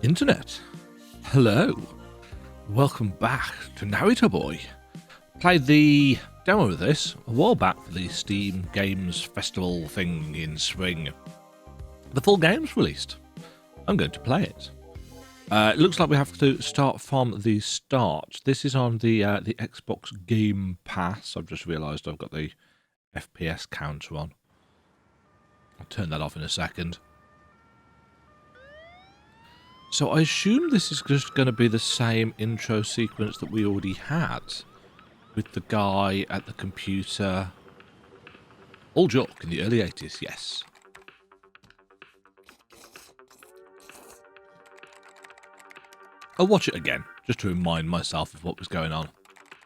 Internet, hello. Welcome back to Narita Boy. Played the demo of this a while back for the Steam Games Festival thing in spring. The full game's released. I'm going to play it. It looks like we have to start from the start. This is on the Xbox Game Pass. I've just realised I've got the FPS counter on. I'll turn that off in a second. So I assume this is just going to be the same intro sequence that we already had, with the guy at the computer. All joke in the early 80s, yes. I'll watch it again, just to remind myself of what was going on.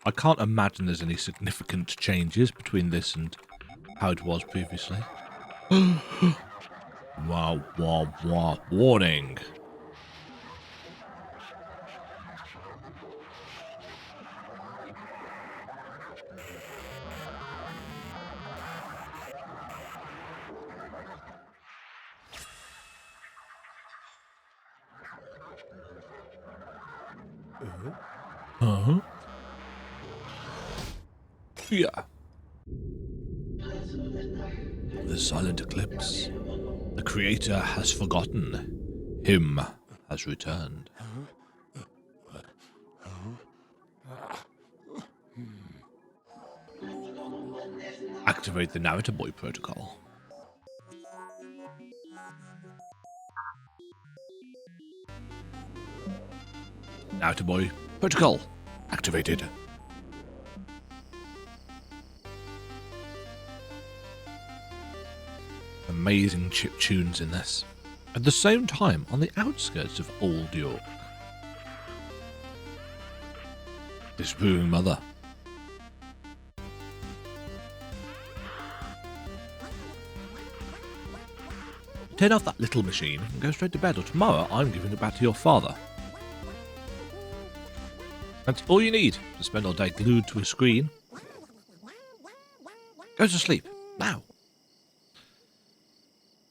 I can't imagine there's any significant changes between this and how it was previously. Wow, wow, wow, warning. Uh-huh. Yeah. The silent eclipse. The creator has forgotten. Him has returned. Activate the Narita Boy protocol. Narita Boy protocol activated. Amazing chip tunes in this. At the same time, on the outskirts of Old York. Disapproving mother. Turn off that little machine and go straight to bed, or tomorrow I'm giving it back to your father. That's all you need to spend all day glued to a screen. Go to sleep, now.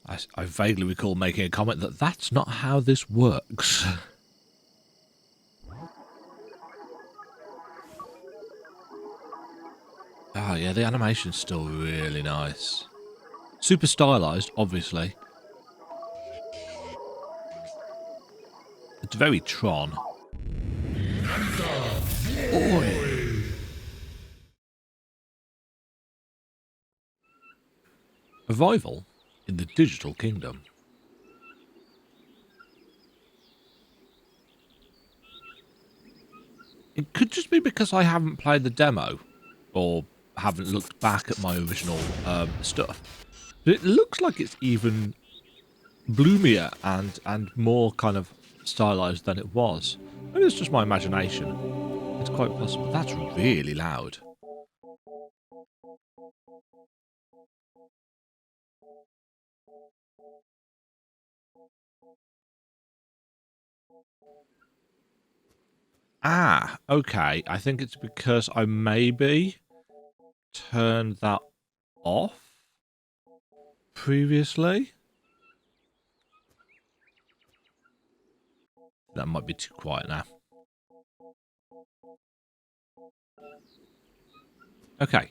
I vaguely recall making a comment that that's not how this works. Oh yeah, the animation's still really nice. Super stylized, obviously. It's very Tron. Oi. Arrival in the Digital Kingdom. It could just be because I haven't played the demo, or haven't looked back at my original stuff. But it looks like it's even bloomier and more kind of stylized than it was. Maybe it's just my imagination. It's quite possible. That's really loud. Ah, okay. I think it's because I maybe turned that off previously. That might be too quiet now. Okay.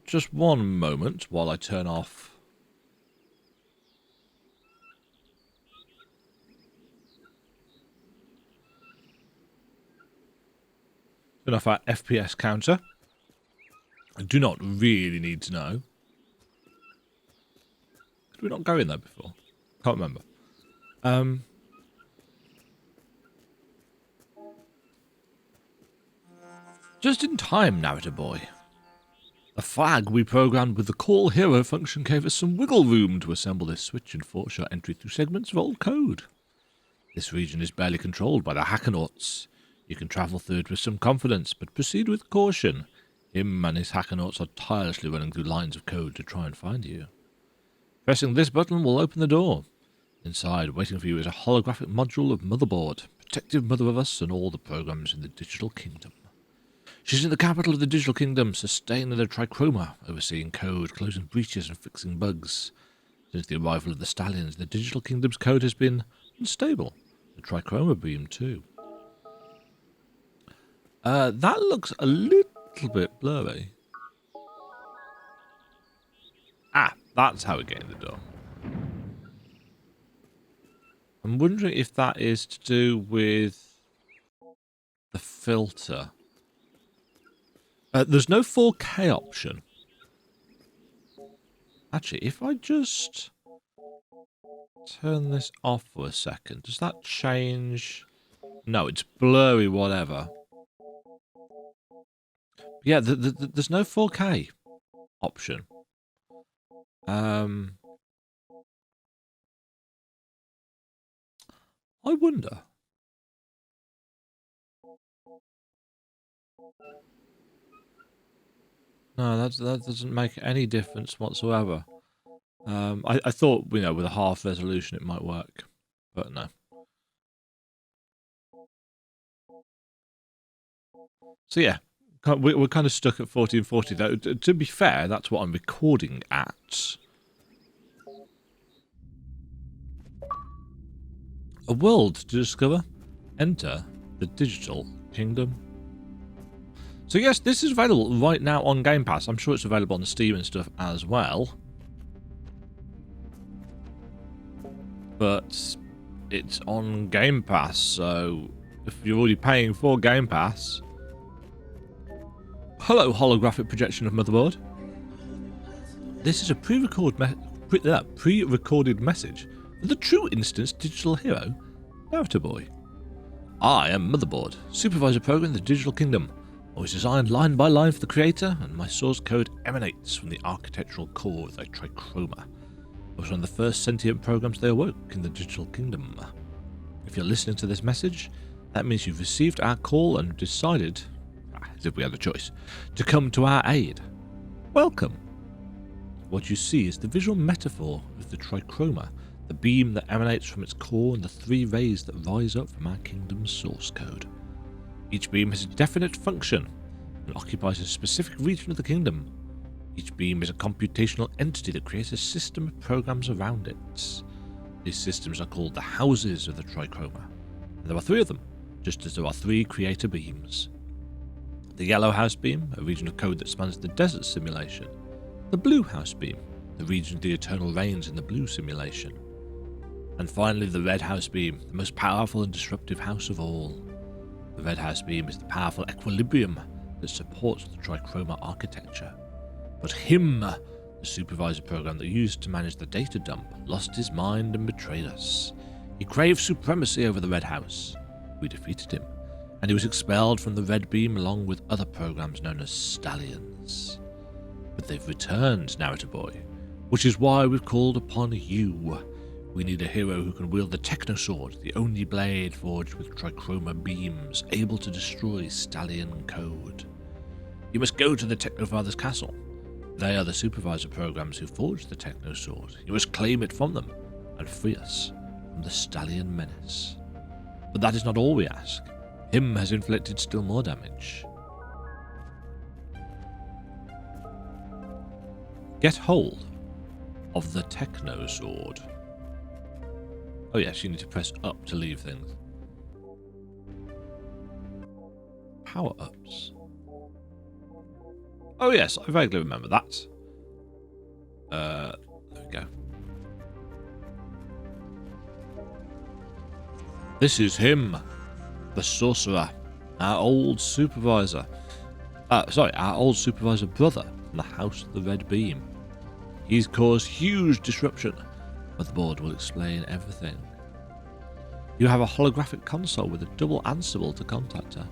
Just one moment while I turn off. Turn off our FPS counter. I do not really need to know. Did we not go in there before? Can't remember. Just in time, Narita Boy. The flag we programmed with the call hero function gave us some wiggle room to assemble this switch and force your entry through segments of old code. This region is barely controlled by the hackanauts. You can travel through it with some confidence, but proceed with caution. Him and his hackanauts are tirelessly running through lines of code to try and find you. Pressing this button will open the door. Inside, waiting for you is a holographic module of Motherboard, protective mother of us and all the programs in the Digital Kingdom. She's in the capital of the Digital Kingdom, sustaining the Trichroma, overseeing code, closing breaches and fixing bugs. Since the arrival of the Stallions, the Digital Kingdom's code has been unstable. The trichroma beam, too. That looks a little bit blurry. Ah, that's how we get in the door. I'm wondering if that is to do with the filter. There's no 4K option. Actually, if I just turn this off for a second, does that change? No, it's blurry, whatever. Yeah, there's no 4K option. I wonder. No, that doesn't make any difference whatsoever. I thought, with a half resolution it might work, but no. So yeah, we're kind of stuck at 1440 though. To be fair, that's what I'm recording at. A world to discover. Enter the Digital Kingdom. So yes, this is available right now on Game Pass. I'm sure it's available on Steam and stuff as well. But it's on Game Pass, so if you're already paying for Game Pass... Hello, holographic projection of Motherboard. This is a pre-recorded message for the true instance digital hero, Narita Boy. I am Motherboard, Supervisor program in the Digital Kingdom. I was designed line by line for the creator, and my source code emanates from the architectural core of the trichroma. It was one of the first sentient programs they awoke in the Digital Kingdom. If you're listening to this message, that means you've received our call and decided, as if we had a choice, to come to our aid. Welcome. What you see is the visual metaphor of the trichroma, the beam that emanates from its core and the three rays that rise up from our kingdom's source code. Each beam has a definite function and occupies a specific region of the kingdom. Each beam is a computational entity that creates a system of programs around it. These systems are called the houses of the trichroma, and there are three of them, just as there are three creator beams. The yellow house beam, a region of code that spans the desert simulation. The blue house beam, the region of the eternal rains in the blue simulation. And finally the red house beam, the most powerful and disruptive house of all. The red house beam is the powerful equilibrium that supports the trichroma architecture. But him, the supervisor program that used to manage the data dump, lost his mind and betrayed us. He craved supremacy over the red house. We defeated him, and he was expelled from the red beam along with other programs known as Stallions. But they've returned, Narita Boy, which is why we've called upon you. We need a hero who can wield the Technosword, the only blade forged with trichroma beams, able to destroy Stallion code. You must go to the Technofather's castle. They are the supervisor programs who forged the Technosword. You must claim it from them and free us from the Stallion menace. But that is not all we ask. Him has inflicted still more damage. Get hold of the Technosword. Oh yes, you need to press up to leave things. Power-ups. Oh yes, I vaguely remember that. There we go. This is him, the sorcerer, our old supervisor. Our old supervisor brother from the House of the Red Beam. He's caused huge disruption. Motherboard will explain everything. You have a holographic console with a double answerable to contact her.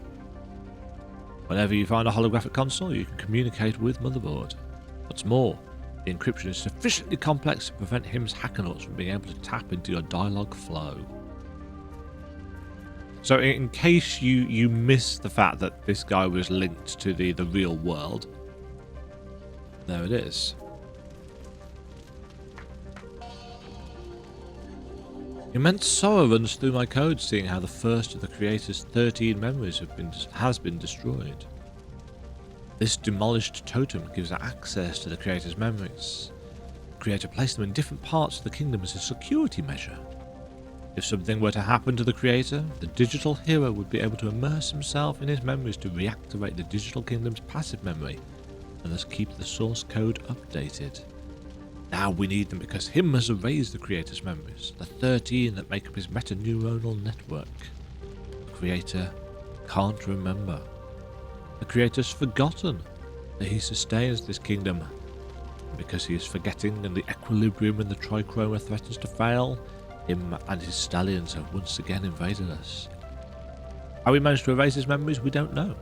Whenever you find a holographic console, you can communicate with Motherboard. What's more, the encryption is sufficiently complex to prevent him's hackanauts from being able to tap into your dialogue flow. So in case you miss the fact that this guy was linked to the real world, there it is. Immense sorrow runs through my code, seeing how the first of the creator's 13 memories has been destroyed. This demolished totem gives access to the creator's memories. creator placed them in different parts of the kingdom as a security measure. If something were to happen to the creator, the digital hero would be able to immerse himself in his memories to reactivate the digital kingdom's passive memory and thus keep the source code updated. Now we need them because him has erased the creator's memories, the 13 that make up his meta-neuronal network. The creator can't remember. The creator's forgotten that he sustains this kingdom. And because he is forgetting and the equilibrium in the trichroma threatens to fail, him and his stallions have once again invaded us. How we managed to erase his memories, we don't know.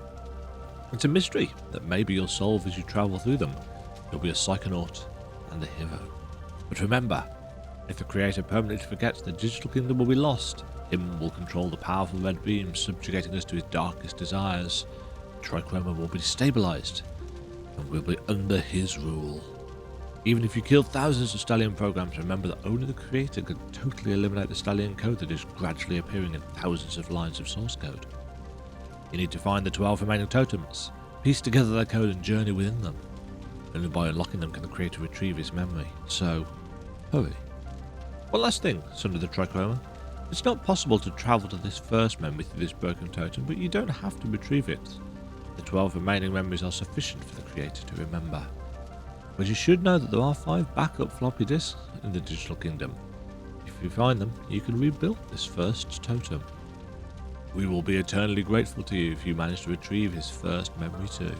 It's a mystery that maybe you'll solve as you travel through them. You'll be a psychonaut and a hero. But remember, if the creator permanently forgets, the digital kingdom will be lost. Him will control the powerful red beam, subjugating us to his darkest desires. The trichroma will be destabilized, and we'll be under his rule. Even if you kill thousands of Stallion programs, remember that only the creator can totally eliminate the Stallion code that is gradually appearing in thousands of lines of source code. You need to find the 12 remaining totems, piece together their code and journey within them. Only by unlocking them can the creator retrieve his memory, so hurry. One last thing, son of the trichroma. It's not possible to travel to this first memory through this broken totem, but you don't have to retrieve it. The 12 remaining memories are sufficient for the creator to remember. But you should know that there are 5 backup floppy disks in the digital kingdom. If you find them, you can rebuild this first totem. We will be eternally grateful to you if you manage to retrieve his first memory too.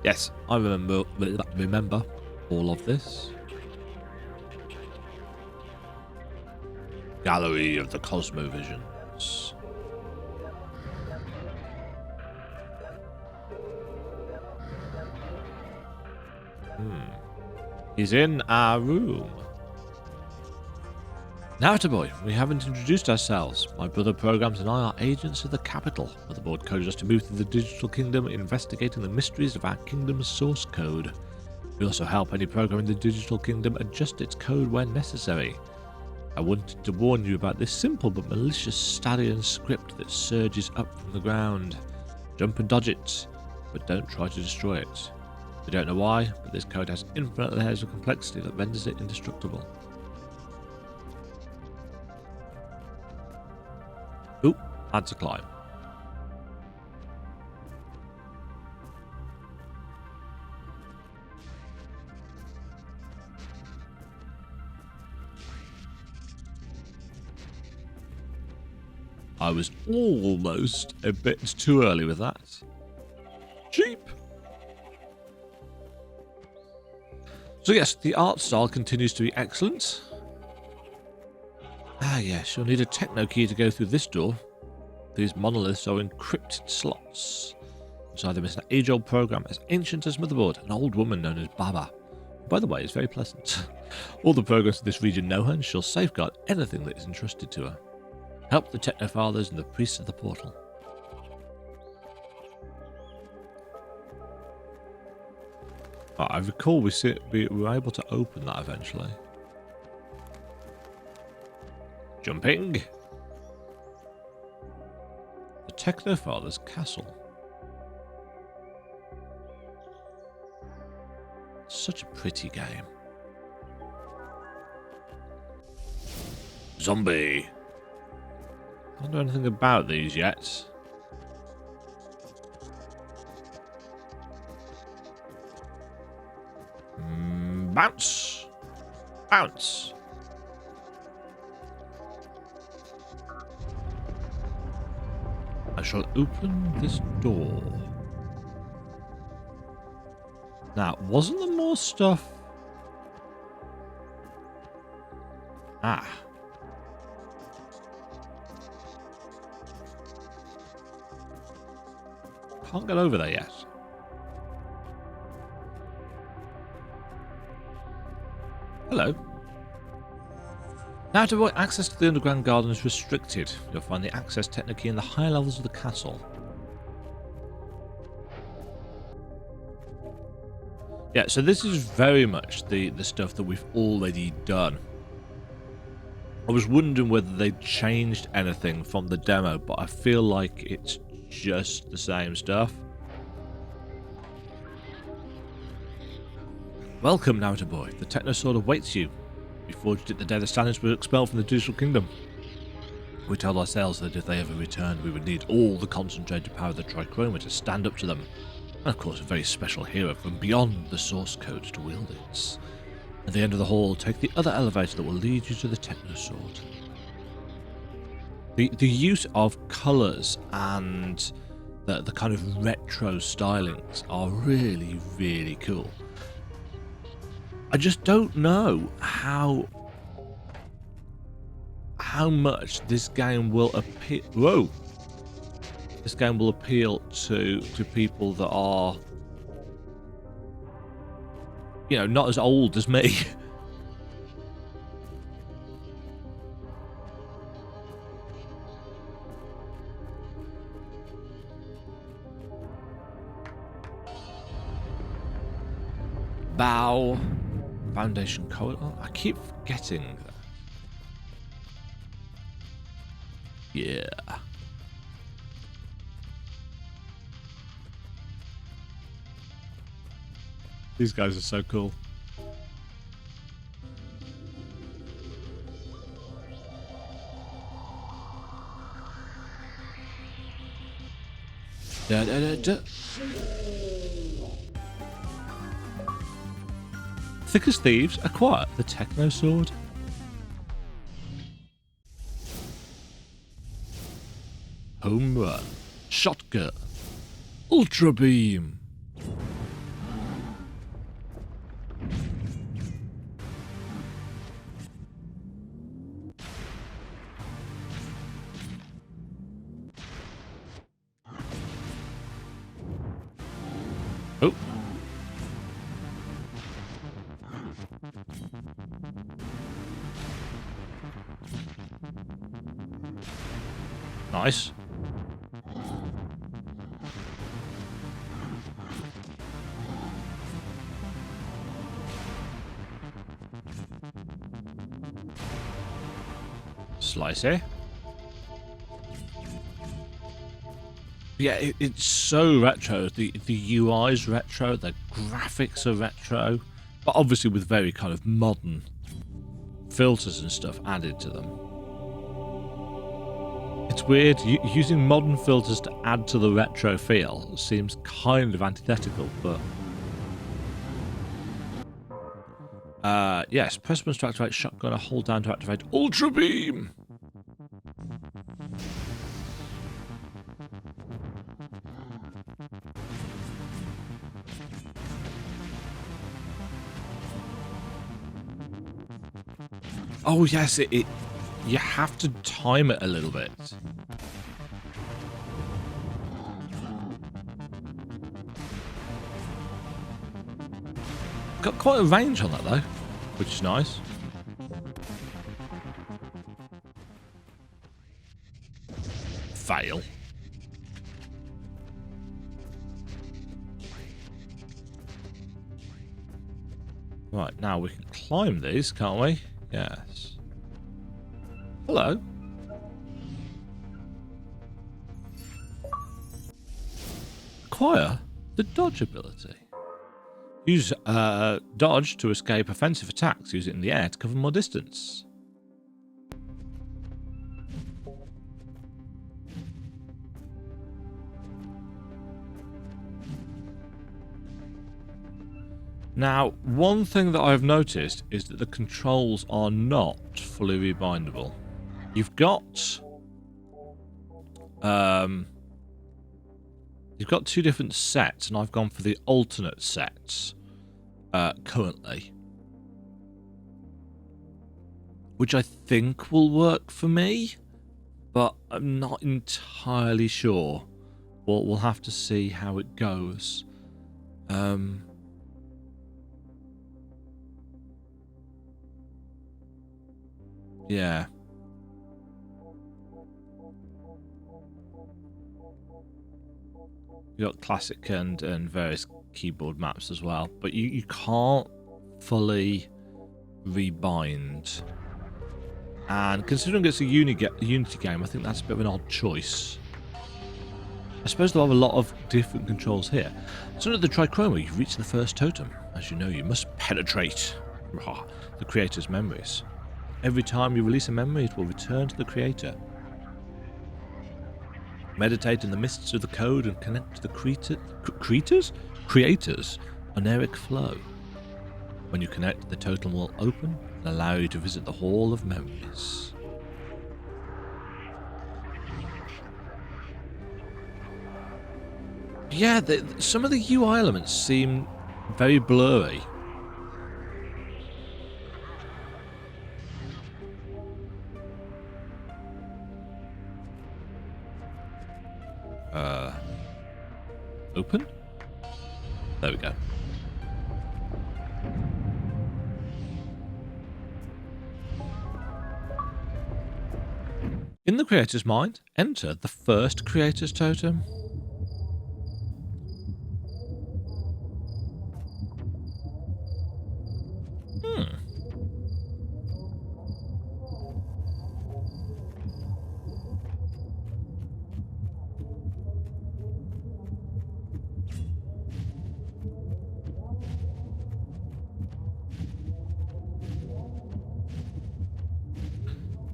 Yes, I remember all of this. Gallery of the Cosmovisions. He's in our room. Narita Boy, we haven't introduced ourselves. My brother programs and I are agents of the capital. Motherboard coded us to move through the digital kingdom, investigating the mysteries of our kingdom's source code. We also help any program in the digital kingdom adjust its code when necessary. I wanted to warn you about this simple but malicious Stallion script that surges up from the ground. Jump and dodge it, but don't try to destroy it. We don't know why, but this code has infinite layers of complexity that renders it indestructible. Oop, had to climb. I was almost a bit too early with that. Cheap! So yes, the art style continues to be excellent. Ah yes, you'll need a techno key to go through this door. These monoliths are encrypted slots. Inside them is an age-old program as ancient as Motherboard, an old woman known as Baba. By the way, it's very pleasant. All the programs of this region know her and she'll safeguard anything that is entrusted to her. Help the Technofathers and the priests of the portal. I recall we were able to open that eventually. Jumping. The Technofather's castle. Such a pretty game. Zombie. Can't do anything about these yet. Bounce! Bounce! I shall open this door. Now, wasn't there more stuff? Ah. Can't get over there yet. Hello. Narita Boy, access to the underground garden is restricted. You'll find the access technique in the higher levels of the castle. Yeah, so this is very much the stuff that we've already done. I was wondering whether they changed anything from the demo, but I feel like it's just the same stuff. Welcome, Narita Boy. The Techno Sword awaits you. We forged it the day the Stallions were expelled from the Digital Kingdom. We told ourselves that if they ever returned, we would need all the concentrated power of the Trichroma to stand up to them. And of course, a very special hero from beyond the source code to wield it. At the end of the hall, take the other elevator that will lead you to the Techno Sword. The use of colours and the kind of retro stylings are really, really cool. I just don't know how much this game will appeal. Whoa! This game will appeal to people that are, you know, not as old as me. Bow. Foundation corridor. I keep forgetting that. Yeah. These guys are so cool. Da, da, da, da. Thick as thieves, acquire the Techno Sword. Home run. Shotgun. Ultra beam. Oh. Nice. Slicey. Yeah, it's so retro. The UI is retro, the graphics are retro, but obviously with very kind of modern filters and stuff added to them. It's weird, using modern filters to add to the retro feel seems kind of antithetical, but... yes, press buttons to activate shotgun or hold down to activate Ultra Beam! Oh yes, it you have to time it a little bit. Got quite a range on that though, which is nice. Fail. Right, now we can climb these, can't we? Yes. Hello. Acquire the dodge ability. Use dodge to escape offensive attacks. Use it in the air to cover more distance. Now, one thing that I've noticed is that the controls are not fully rebindable. You've got two different sets, and I've gone for the alternate sets currently, which I think will work for me, but I'm not entirely sure. We'll have to see how it goes. Yeah. You got classic and various keyboard maps as well, but you can't fully rebind. And considering it's a Unity game, I think that's a bit of an odd choice. I suppose they'll have a lot of different controls here. So under the Trichroma, you've reached the first totem. As you know, you must penetrate the creator's memories. Every time you release a memory, it will return to the creator. Meditate in the mists of the code and connect to the creator's oniric flow. When you connect, the totem will open and allow you to visit the Hall of Memories. Yeah, some of the UI elements seem very blurry. Open? There we go. In the creator's mind, enter the first creator's totem.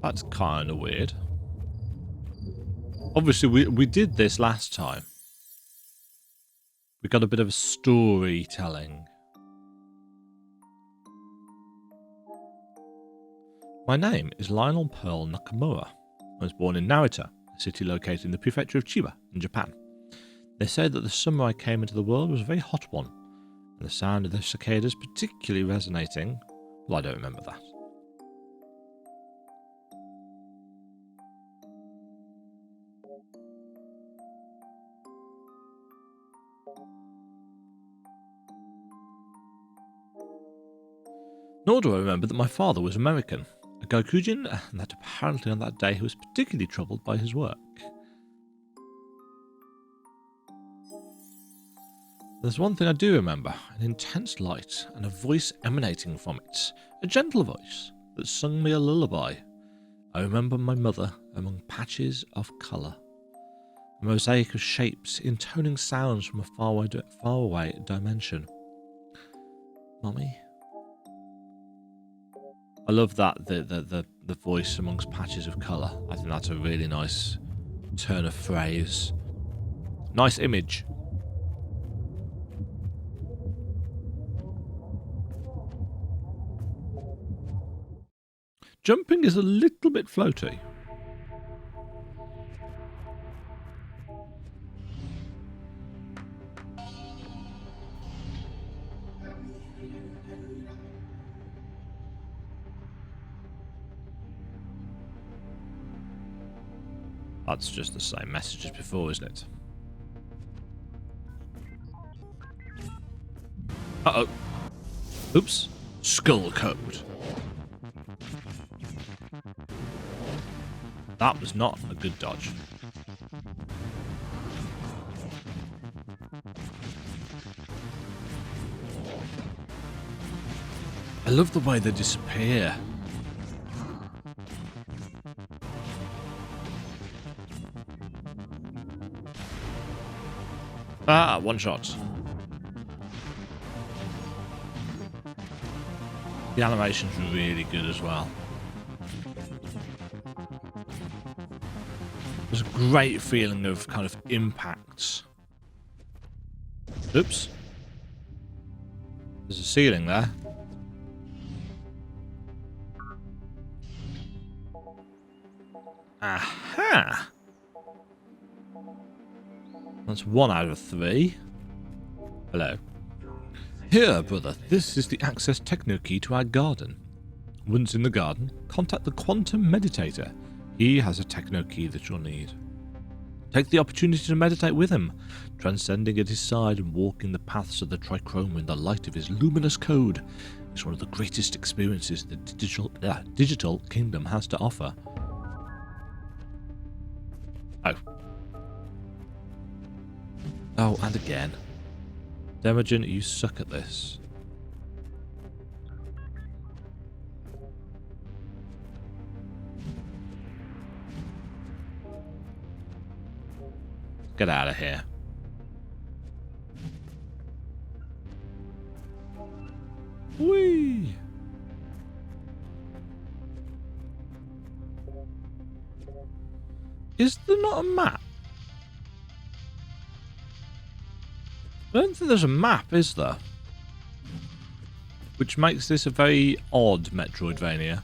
That's kind of weird. Obviously, we did this last time. We got a bit of storytelling. My name is Lionel Pearl Nakamura. I was born in Narita, a city located in the prefecture of Chiba, in Japan. They say that the summer I came into the world was a very hot one, and the sound of the cicadas particularly resonating. Well, I don't remember that. Nor do I remember that my father was American, a Gaikujin, and that apparently on that day he was particularly troubled by his work. There's one thing I do remember, an intense light and a voice emanating from it, a gentle voice that sung me a lullaby. I remember my mother among patches of colour, a mosaic of shapes intoning sounds from a faraway dimension. Mummy? I love that, the voice amongst patches of colour. I think that's a really nice turn of phrase. Nice image. Jumping is a little bit floaty. That's just the same message as before, isn't it? Uh-oh. Oops. Skull code. That was not a good dodge. I love the way they disappear. Ah, one shot. The animation's really good as well. There's a great feeling of kind of impact. Oops. There's a ceiling there. Aha! That's 1 out of 3. Hello. Here, brother, this is the access techno key to our garden. Once in the garden, contact the quantum meditator. He has a techno key that you'll need. Take the opportunity to meditate with him, transcending at his side and walking the paths of the trichroma in the light of his luminous code. It's one of the greatest experiences the digital kingdom has to offer. Oh. Oh, and again. Demogen, you suck at this. Get out of here. Whee! Is there not a map? I don't think there's a map, is there? Which makes this a very odd Metroidvania.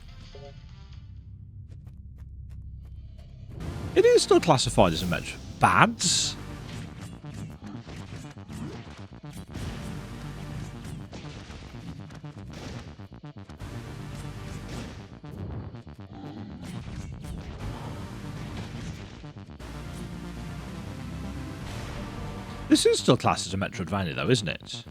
It is still classified as a Metro. Bads? This is still classed as a Metroidvania though, isn't it?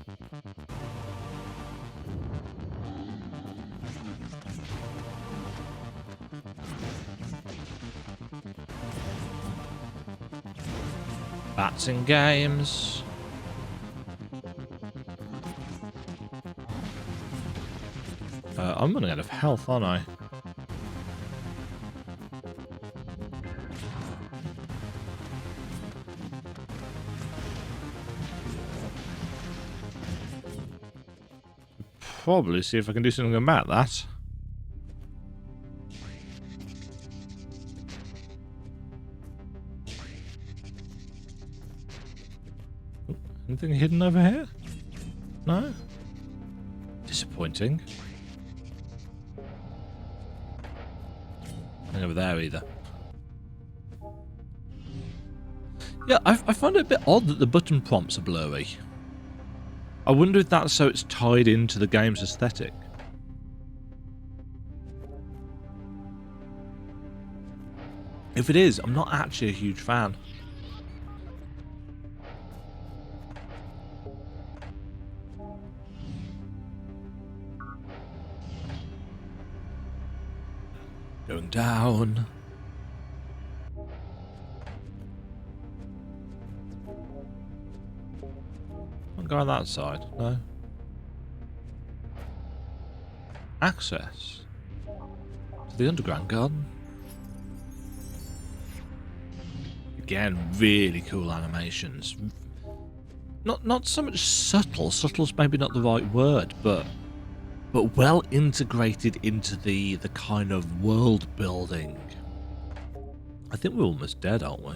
Bats in games. I'm running out of health, aren't I? Probably see if I can do something about that. Anything hidden over here? No? Disappointing. Nothing over there either. Yeah, I find it a bit odd that the button prompts are blurry. I wonder if that's so it's tied into the game's aesthetic. If it is, I'm not actually a huge fan. Going down. Can't go on that side, no. Access to the underground garden. Again, really cool animations. Not so much subtle. Subtle's maybe not the right word, but well integrated into the kind of world building. I think we're almost dead, aren't we?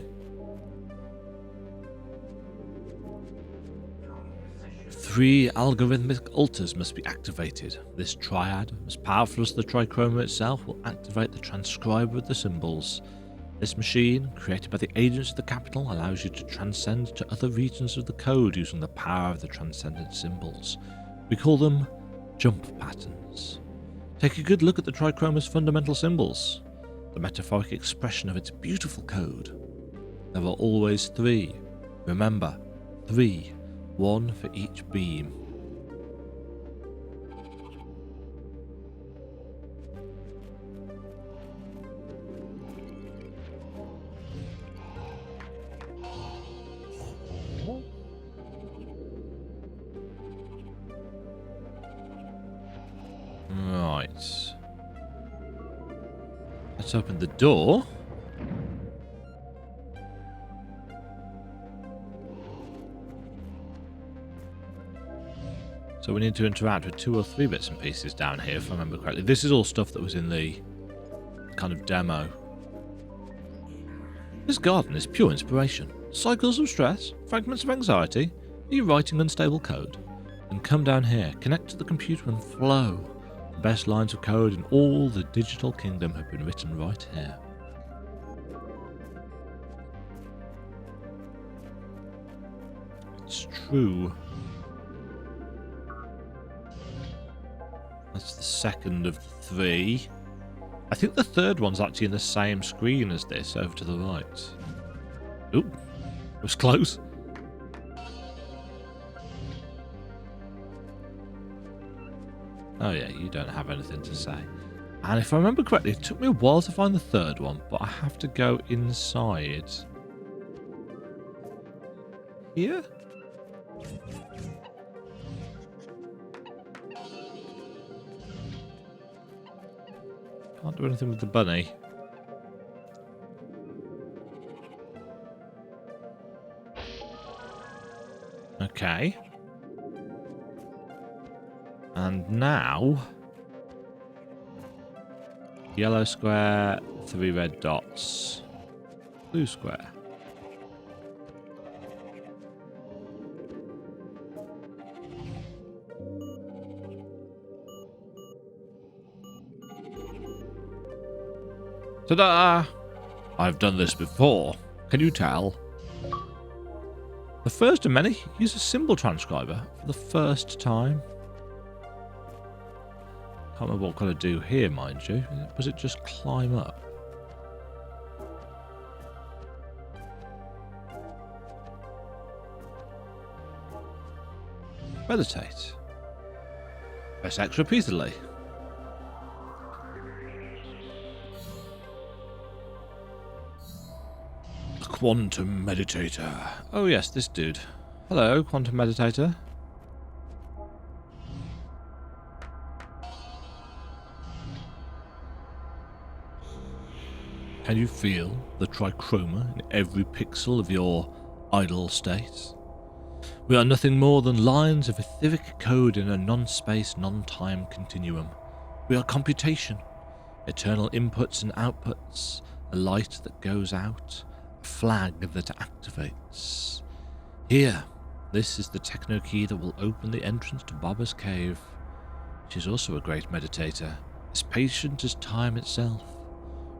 Three algorithmic altars must be activated. This triad, as powerful as the trichroma itself, will activate the transcriber of the symbols. This machine, created by the agents of the capital, allows you to transcend to other regions of the code using the power of the transcendent symbols. We call them jump patterns. Take a good look at the trichroma's fundamental symbols, the metaphoric expression of its beautiful code. There are always three. Remember, three. One for each beam. Right. Let's open the door. So we need to interact with 2 or 3 bits and pieces down here, if I remember correctly. This is all stuff that was in the kind of demo. This garden is pure inspiration. Cycles of stress, fragments of anxiety. Are you writing unstable code? Then come down here, connect to the computer and flow. The best lines of code in all the digital kingdom have been written right here. It's true. That's the second of the 3. I think the third one's actually in the same screen as this, over to the right. Oop, it was close. Oh yeah, you don't have anything to say. And if I remember correctly, it took me a while to find the third one, but I have to go inside. Here? Can't do anything with the bunny. Okay. And now, yellow square, 3 red dots, blue square. Ta-da! I've done this before. Can you tell? The first of many. Use a symbol transcriber for the first time. Can't remember what I've got to do here, mind you. Was it just climb up? Meditate. Press X repeatedly. Quantum Meditator. Oh yes, this dude. Hello, Quantum Meditator. Can you feel the trichroma in every pixel of your idle state? We are nothing more than lines of etheric code in a non-space, non-time continuum. We are computation, eternal inputs and outputs, a light that goes out, a flag that activates. Here, this is the techno key that will open the entrance to Baba's cave. She is also a great meditator, as patient as time itself.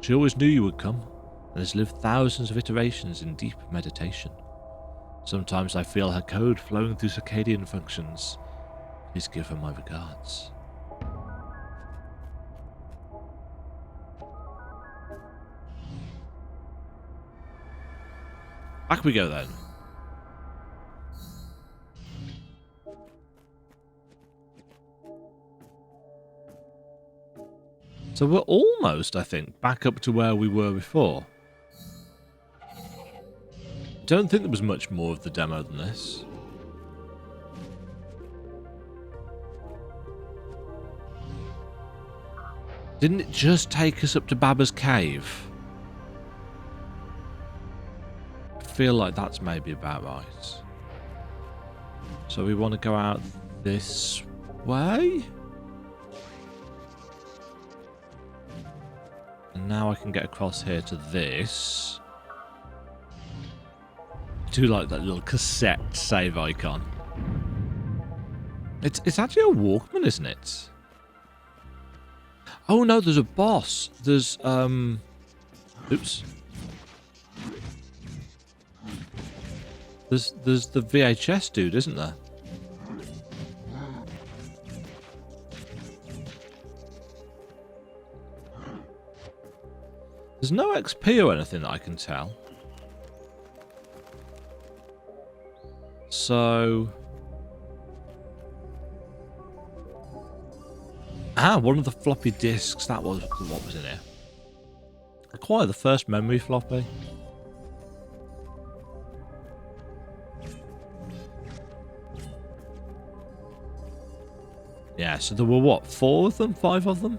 She always knew you would come, and has lived thousands of iterations in deep meditation. Sometimes I feel her code flowing through circadian functions. Please give her my regards. Back we go then. So we're almost, I think, back up to where we were before. Don't think there was much more of the demo than this. Didn't it just take us up to Baba's cave? I feel like that's maybe about right. So we want to go out this way? And now I can get across here to this. I do like that little cassette save icon. It's actually a Walkman, isn't it? Oh no, there's a boss. There's oops. There's the VHS dude, isn't there? There's no XP or anything that I can tell. So... Ah, one of the floppy disks. That was what was in here. Acquire the first memory floppy. Yeah, so there were what? 4 of them? 5 of them?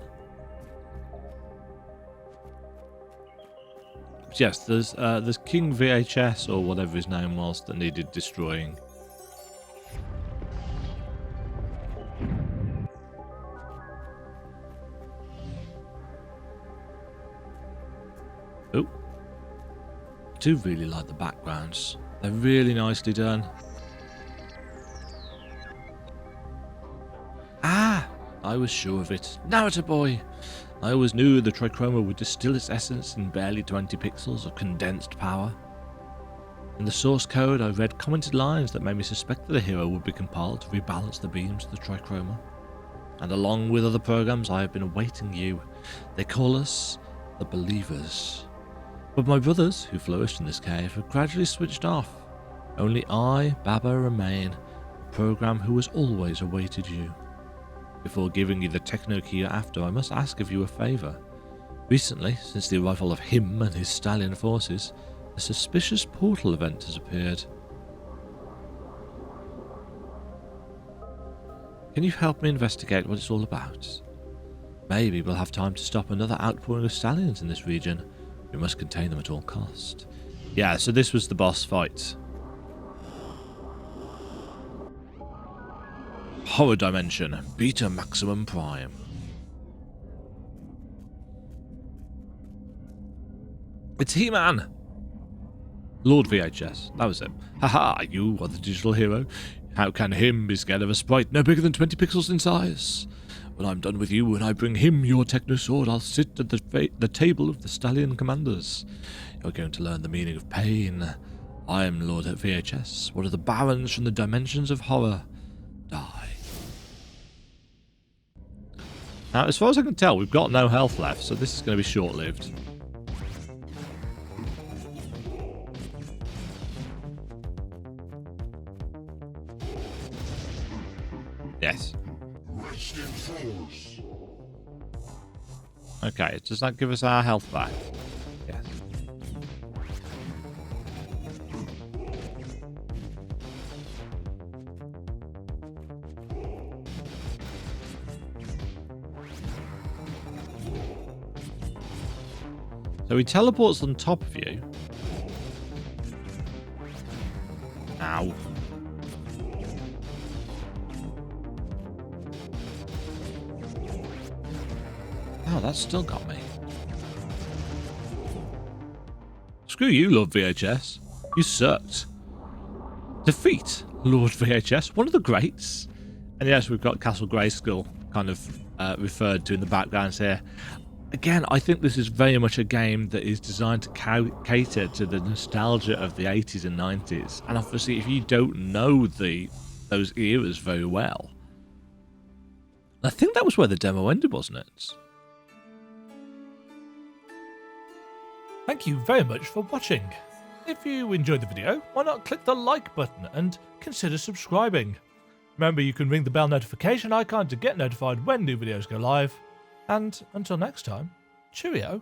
Yes, there's King VHS or whatever his name was that needed destroying. Oh, I do really like the backgrounds. They're really nicely done. Ah, I was sure of it. Narita Boy. I always knew the trichroma would distill its essence in barely 20 pixels of condensed power. In the source code, I read commented lines that made me suspect that a hero would be compiled to rebalance the beams of the trichroma. And along with other programs, I have been awaiting you. They call us the Believers. But my brothers, who flourished in this cave, have gradually switched off. Only I, Baba, remain, a program who has always awaited you. Before giving you the techno key after, I must ask of you a favour. Recently, since the arrival of him and his Stallion forces, a suspicious portal event has appeared. Can you help me investigate what it's all about? Maybe we'll have time to stop another outpouring of Stallions in this region. We must contain them at all cost. Yeah, so this was the boss fight. Horror Dimension, Beta Maximum Prime. It's He-Man! Lord VHS, that was him. Haha, you are the digital hero. How can him be scared of a sprite no bigger than 20 pixels in size? When I'm done with you and I bring him your techno sword, I'll sit at the table of the Stallion commanders. You're going to learn the meaning of pain. I am Lord at VHS, one of the barons from the dimensions of horror. Die. Now, as far as I can tell, we've got no health left, so this is going to be short-lived. Yes. Okay, does that give us our health back? Yes. So he teleports on top of you. Ow. Oh, that's still got me. Screw you, Lord VHS. You sucked. Defeat Lord VHS, one of the greats. And yes, we've got Castle Grayskull kind of referred to in the background here. Again, I think this is very much a game that is designed to cater to the nostalgia of the 80s and 90s. And obviously, if you don't know those eras very well, I think that was where the demo ended, wasn't it? Thank you very much for watching. If you enjoyed the video, why not click the like button and consider subscribing. Remember, you can ring the bell notification icon to get notified when new videos go live. And until next time, cheerio.